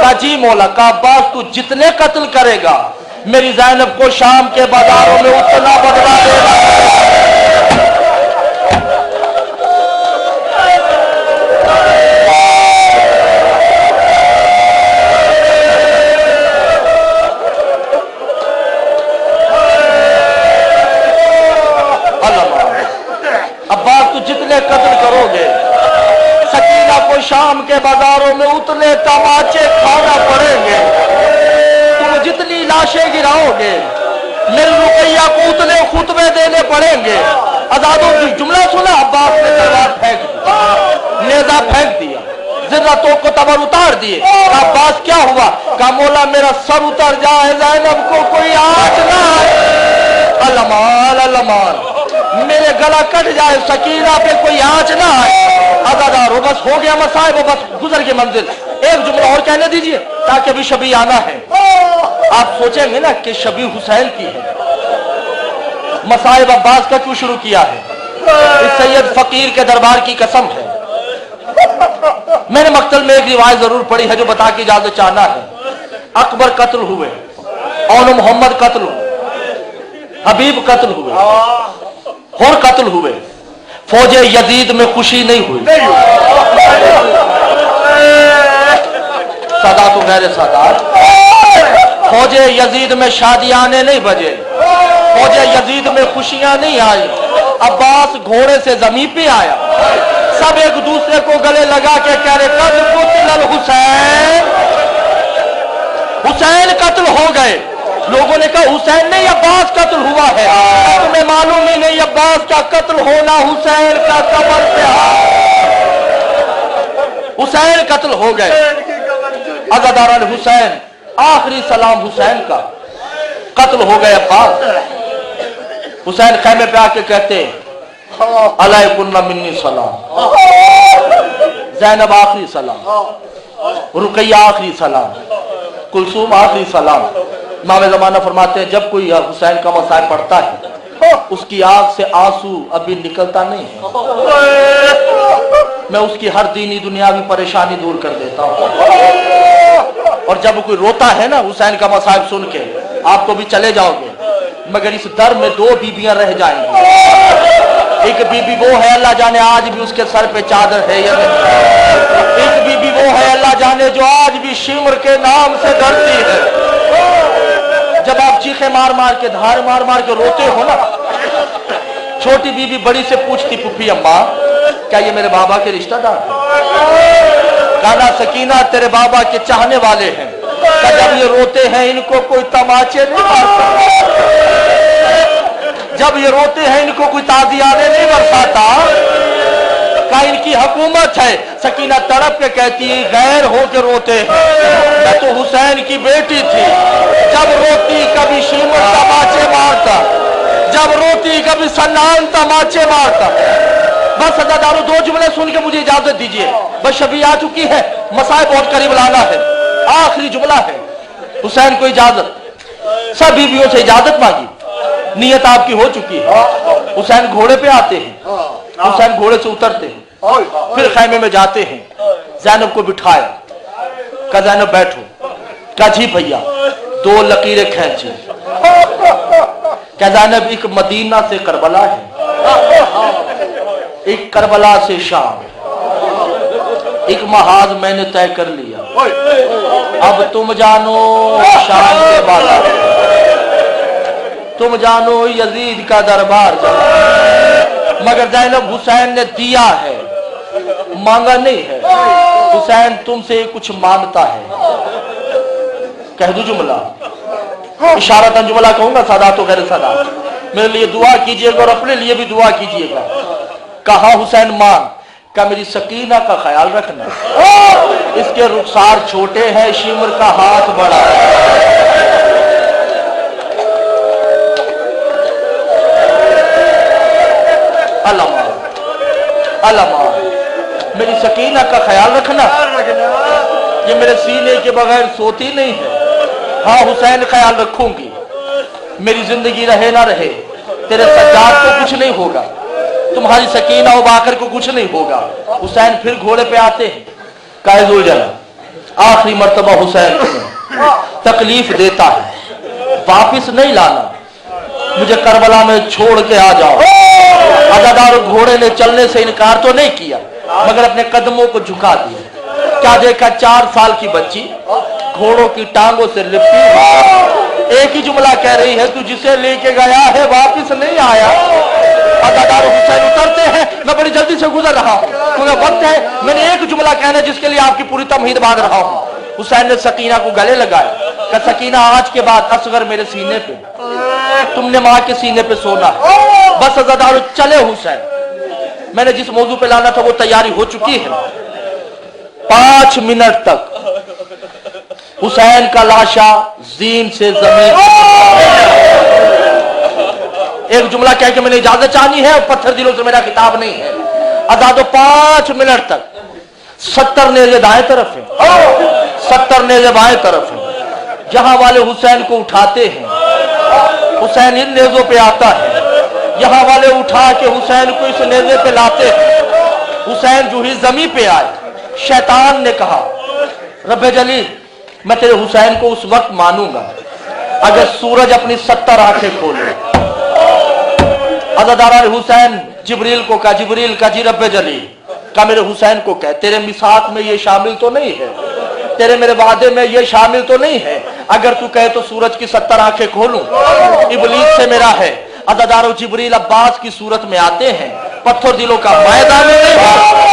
कहा जी मौला, कहा अब्बास तू जितने कत्ल करेगा मेरी ज़ैनब को शाम के बाजारों में उतना बदला देगा। अब्बास तू जितने कत्ल करोगे सकीना को शाम के बाजारों में उतने तमाचे खाना पड़ेंगे। तुम जितनी लाशें गिराओगे मेरी रुकैया को उतने खुतबे देने पड़ेंगे। आजादों की जुमला सुना, अब्बास ने तलवार फेंक दी, नेजा फेंक दिया, जिर्रतों को तबर उतार दिए। अब्बास क्या हुआ? कहा मौला मेरा सर उतर जाए, ज़ैनब को कोई आँच ना आए। अलमान अलमान, मेरे गला कट जाए, सकीना पे कोई आँच ना आए। अदादारो बस हो गया मसाइब, बस गुजर के मंजिल। एक जुमला और कहने दीजिए ताकि अभी शबी आना है। आप सोचेंगे ना कि शबी हुसैन की है, मसाइब अब्बास का क्यों शुरू किया है? इस सैयद फकीर के दरबार की कसम है। मैंने मक्तल में एक रिवायत जरूर पढ़ी है जो बता के इजाजत चाहना है। अकबर कत्ल हुए, औन मोहम्मद कत्ल हुए, हबीब कत्ल हुए, और कत्ल हुए, फौजे यजीद में खुशी नहीं हुई। सदा तो गैर सादात, फौजे यजीद में शादियाने नहीं बजे, फौजे यजीद में खुशियां नहीं आई। अब्बास घोड़े से जमीन पे आया, सब एक दूसरे को गले लगा के कह रहे कत्ल कुतिल हुसैन, हुसैन कत्ल हो गए। लोगों ने कहा हुसैन नहीं अब्बास कत्ल हुआ है। तुम्हें मालूम ही नहीं अब्बास का कत्ल होना हुसैन का कब्र पे हुसैन कत्ल हो गए। अज़ादारान हुसैन, आखिरी सलाम हुसैन का, कत्ल हो गए अब्बास। हुसैन खैमे पे आके कहते अलैकुन्ना मिन्नी सलाम, ज़ैनब आखिरी सलाम, रुकैया आखिरी सलाम, कुलसूम आखिरी सलाम। इमाम ज़माना फरमाते हैं जब कोई हुसैन का मसाइब पढ़ता है उसकी आंख से आंसू अभी निकलता नहीं है, मैं उसकी हर दीनी दुनियावी परेशानी दूर कर देता हूँ। और जब कोई रोता है ना हुसैन का मसाइब सुन के, आप तो भी चले जाओगे मगर इस दर में दो बीबियां रह जाएंगी। एक बीबी वो है अल्लाह जाने आज भी उसके सर पे चादर है या नहीं, एक बीबी वो है अल्लाह जाने जो आज भी शिमर के नाम से डरती है। जब आप चीखे मार मार के धार मार मार के रोते हो ना, छोटी बीबी बड़ी से पूछती पुप्पी अम्मा क्या ये मेरे बाबा के रिश्तेदार हैं? काना सकीना तेरे बाबा के चाहने वाले हैं। जब ये रोते हैं इनको कोई तमाचे नहीं मारता, जब ये रोते हैं इनको कोई ताजियाने नहीं बरसाता, का इनकी हुकूमत है। सकीना तड़प के कहती है गैर हो के रोते हैं, मैं तो हुसैन की बेटी थी, जब रोती कभी शीमर तमाचे मारता, जब रोती कभी सन्नान तमाचे मारता। बस अदादारों दो जुमले सुन के मुझे इजाजत दीजिए, बस शबी आ चुकी है, मसाइब बहुत करीब लाना है, आखिरी जुमला है। हुसैन को इजाजत, सब बीवियों से इजाजत मांगी, नियत आपकी हो चुकी है। हुसैन घोड़े पे आते हैं, हुसैन घोड़े से उतरते हैं, फिर खैमे में जाते हैं। ज़ैनब को बिठाया, कहा ज़ैनब बैठो, कहा जी भैया, दो लकीरें खींची। कहा ज़ैनब एक मदीना से करबला है, एक करबला से शाम, एक महाज मैंने तय कर लिया, अब तुम जानो शाम के बाद, तुम जानो यजीद का दरबार जानो। मगर ज़ैनब हुसैन ने दिया है, मांगा नहीं है। हुसैन तुमसे कुछ मांगता है, कह दू जुमला, इशारतन जुमला कहूंगा, सादा तो गैर सादा। मेरे लिए दुआ कीजिएगा और अपने लिए भी दुआ कीजिएगा। कहा हुसैन मांग, का मेरी सकीना का ख्याल रखना, इसके रुखसार छोटे हैं, शिमर का हाथ बड़ा है। अल्लाह मेरी सकीना का ख्याल रखना, ये मेरे सीने के बगैर सोती नहीं है। हाँ हुसैन ख्याल रखूंगी, मेरी जिंदगी रहे ना रहे, तेरे सज्जाद को कुछ नहीं होगा, तुम्हारी सकीना और बाकर को कुछ नहीं होगा। हुसैन फिर घोड़े पे आते हैं, कायजुल जला आखिरी मर्तबा हुसैन को तकलीफ देता है, वापिस नहीं लाना, मुझे करबला में छोड़ के आ जाओ। अज़ादार घोड़े ने चलने से इनकार तो नहीं किया, मगर अपने कदमों को झुका दिया। क्या देखा, 4 साल की बच्ची घोड़ों की टांगों से लिपटी, एक ही जुमला कह रही है, तू जिसे लेके गया है वापिस नहीं आया। अज़ादार हुसैन उतरते हैं, मैं बड़ी जल्दी से गुजर रहा हूँ, तुम्हें वक्त है, मैंने एक जुमला कहना जिसके लिए आपकी पूरी तमहीद बांध रहा हूँ। हुसैन ने सकीना को गले लगाया, कहा सकीना आज के बाद असगर मेरे सीने पे, तुमने माँ के सीने पे सोना है। बस अज़ादार चले हुसैन, मैंने जिस मौजू पे लाना था वो तैयारी हो चुकी है। 5 मिनट तक हुसैन का लाशा जीन से जमीन, एक जुमला कह के मैंने इजाजत चाहनी है, पत्थर दिलों से मेरा खिताब नहीं है। अज़ादो 5 मिनट तक 70 नेज़े दाएं तरफ है, 70 नेज़े बाएं तरफ है। जहां वाले हुसैन को उठाते हैं, हुसैन इन नेज़ों पे आता है, यहां वाले उठा के हुसैन को इस नेज़े पे लाते हैं। हुसैन जो ही जमीन पे आए, शैतान ने कहा रब्बे जलील मैं तेरे हुसैन को उस वक्त मानूंगा अगर सूरज अपनी 70 आंखें खोले। अज़ादार हुसैन जिब्रील को कहा, जिब्रील का जी रब्बे जलील का मेरे हुसैन को कह, तेरे मिसाक में ये शामिल तो नहीं है, तेरे मेरे वादे में ये शामिल तो नहीं है, अगर तू कहे तो सूरज की 70 आंखें खोलूं। इब्लीस से मेरा है। अज़ादार जिब्रील अब्बास की सूरत में आते हैं, पत्थर दिलों का मैदान में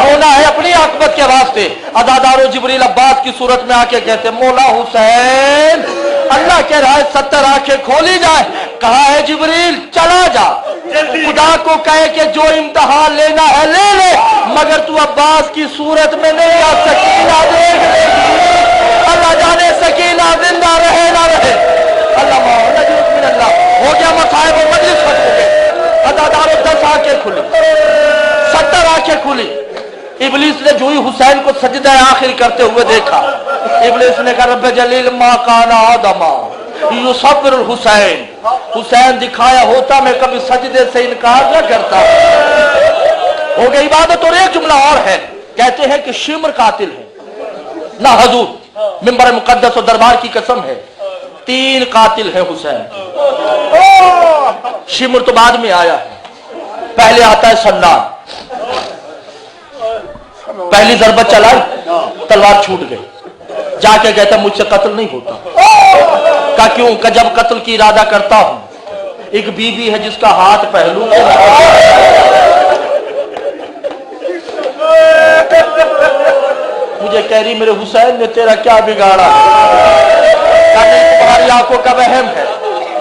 रोना है अपनी आकबत के वास्ते। अज़ादार जिब्रील अब्बास की सूरत में आके कहते मौला हुसैन अल्लाह कह रहा है 70 आंखें खोली जाए। कहा है जिब्रील चला जा, खुदा को कहे कि जो इम्तिहान लेना है ले ले, मगर तू अब्बास की सूरत में नहीं आ। सकीना देख लेगी, अल्लाह जाने सकीना जिंदा रहे ना रहे। अल्लाह हो गया मसाहिब मजलिस खत्म हो गए। अज़ादार 10 आंखें खुली, 70 आंखें खुली। इब्लीस ने जो ही हुसैन को सजदा आखिर करते हुए देखा, इब्लीस ने कहा रब्बे जलील मा काना आदमा युसब्बिर हुसैन, हुसैन दिखाया होता मैं कभी सजदे से इनकार न करता। हो गई इबादत। और एक जुमला और है, कहते हैं कि शिम्र कातिल है ना हजूर, मिंबर मुकद्दस और दरबार की कसम है 3 कातिल है हुसैन। शिम्र तो बाद में आया है, पहले आता है सन्नान। पहली जरबत चलाई, तलवार छूट गई, जाके कहता मुझसे कत्ल नहीं होता। का क्यों? का जब कत्ल की इरादा करता हूं, एक बीवी है जिसका हाथ पहलू में, मुझे कह रही मेरे हुसैन ने तेरा क्या बिगाड़ा है? तुम्हारी आंखों का वहम है।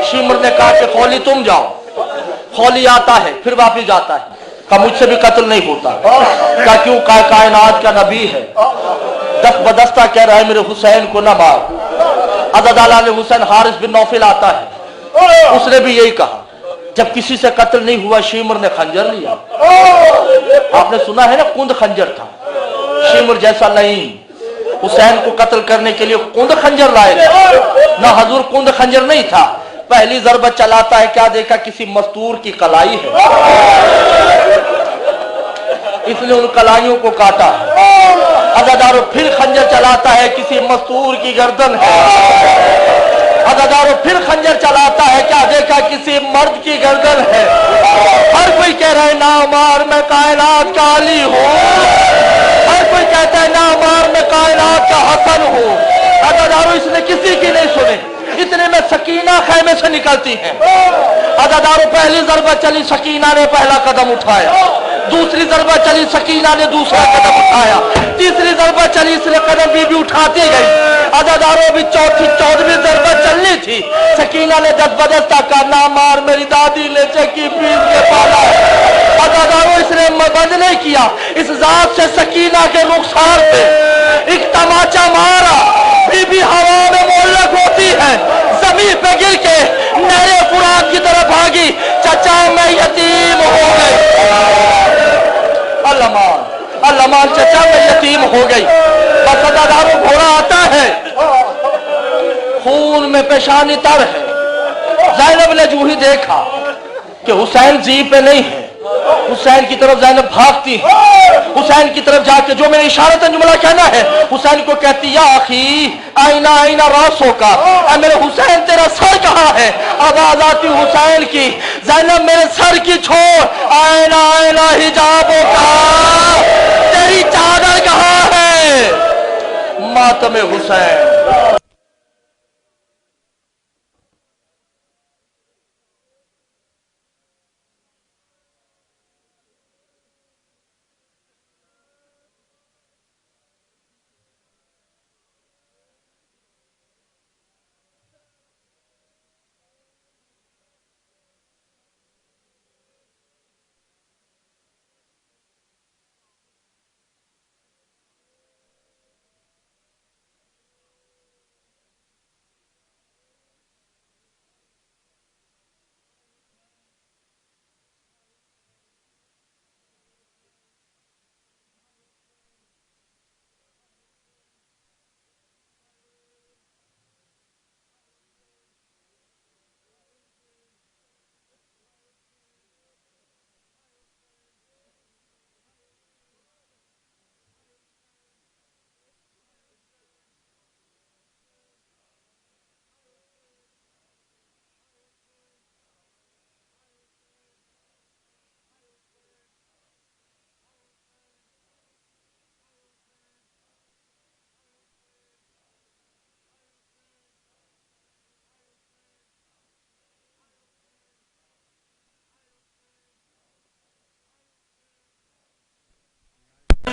शिम्र ने कहा कि खौली तुम जाओ, खौली आता है फिर वापिस जाता है, का मुझसे भी कत्ल नहीं होता। का क्यों? का कायनात का नबी है, दस्त बदस्ता कह रहा है मेरे हुसैन को ना मार। अज़ादार हुसैन हारिस बिन नौफिल आता है, उसने भी यही कहा। जब किसी से कत्ल नहीं हुआ, शिम्र ने खंजर लिया। आपने सुना है ना, कुंद खंजर था। शिम्र जैसा नहीं, हुसैन को कत्ल करने के लिए कुंद खंजर लाए ना हजूर, कुंद खंजर नहीं था। पहली जरबत चलाता है, क्या देखा किसी मस्तूर की कलाई है, इसलिए उन कलाइयों को काटा। अज़ादार फिर खंजर चलाता है, किसी मस्तूर की गर्दन है। अज़ादार फिर खंजर चलाता है, क्या देखा किसी मर्द की गर्दन है। हर कोई कह रहा है ना मार मैं कायनात का अली हूँ, हर कोई कहता है ना मार मैं कायनात का हसन हूँ। अज़ादार इसने किसी की नहीं सुने, इतने में सकीना खैमे से निकलती है। अज़ादार पहली जरबत चली, सकीना ने पहला कदम उठाया। दूसरी जरबत चली, सकीना ने दूसरा कदम उठाया। तीसरी जरबत चली, इसने कदम भी उठाती गई। अज़ादारों भी चौथी 14वीं जरबत चलनी थी। सकीना ने जज्बदस्ता का ना मार मेरी दादी ने चक्की पीस के पाला। अज़ादारों इसने बंद नहीं किया, इस जात से सकीना के रुखसार पे एक तमाचा मारा। बीबी हवा में मोहल्लक होती है, जमीन पे गिर के नहरे फुरात की तरफ भागी। चचा मैं यतीम हो गई, अल्लाह चचा मैं यतीम हो गई। बस अज़ादारों घोड़ा आता है, खून में पेशानी तर है। ज़ैनब ने जो ही देखा कि हुसैन जी पे नहीं है, हुसैन की तरफ ज़ैनब भागती, हुसैन की तरफ जाके जो मेरे इशारतन जुमला कहना है, हुसैन को कहती, या आखी आईना आईना रासों का, मेरे हुसैन तेरा सर कहाँ है? आवाज आती हुसैन की, ज़ैनब मेरे सर की छोड़, आईना आईना हिजाबों का, तेरी चादर कहाँ है? मातम हुसैन।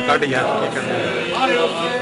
कट गया क्या करना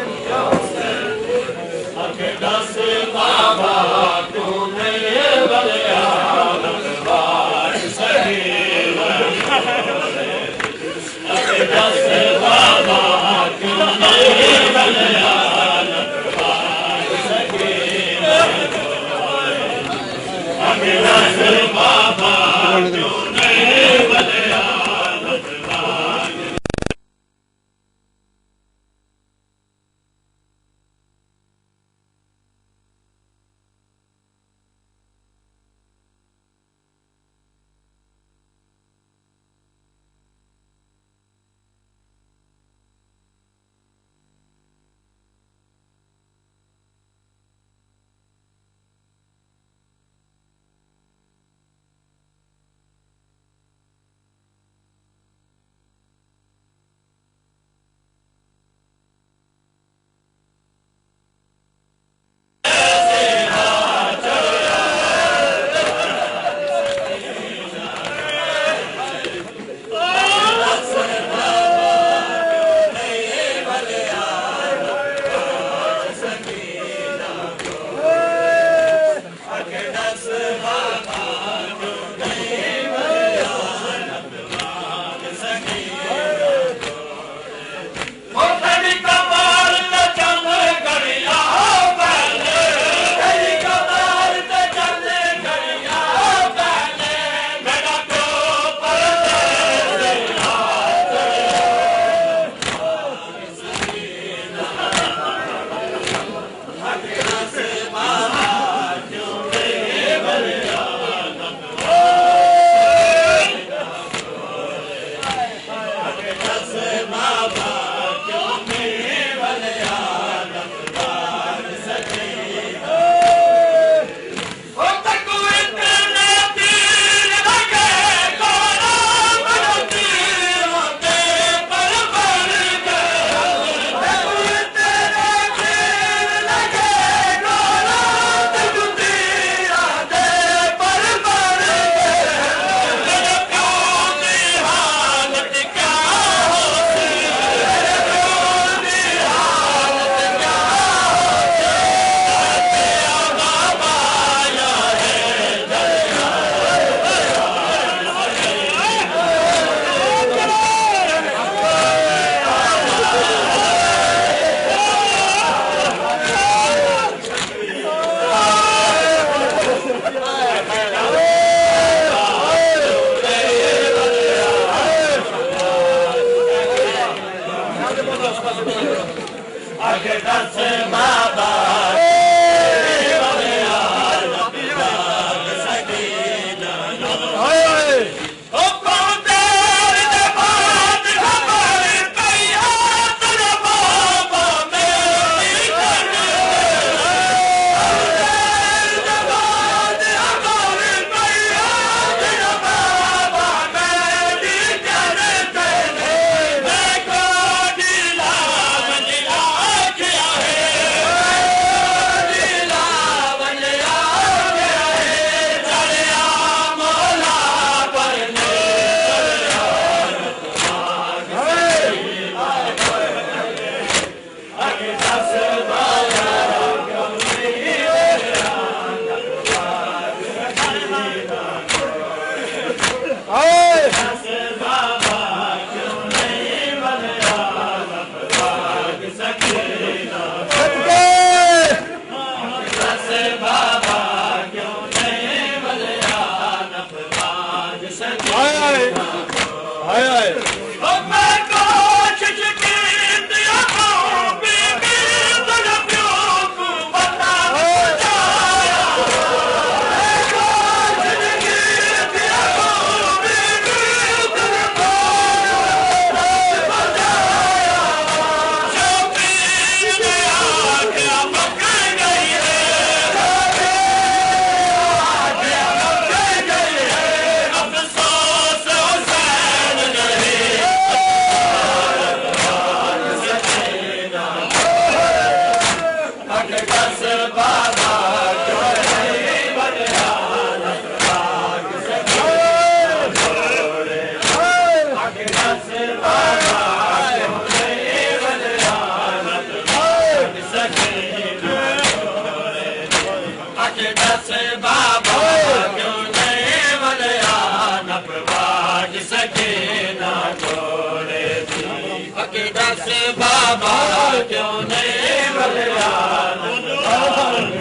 बाबा क्यों नहीं बदला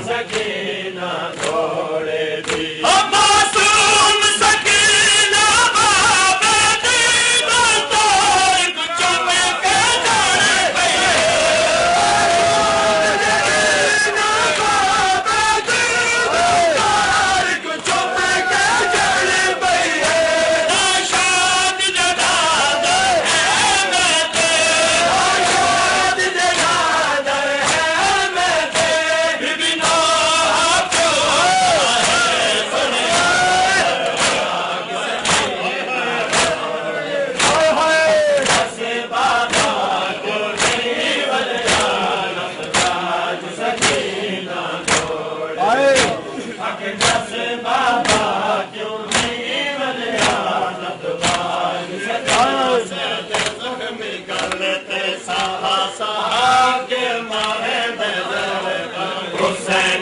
सकीना छोड़े थी मासूम सकीना बाबा दी बंदोर कुछ में के जाने सकीना बाबा दी बंदोर कुछ में के जाने भैया शाद जदा दे Hussein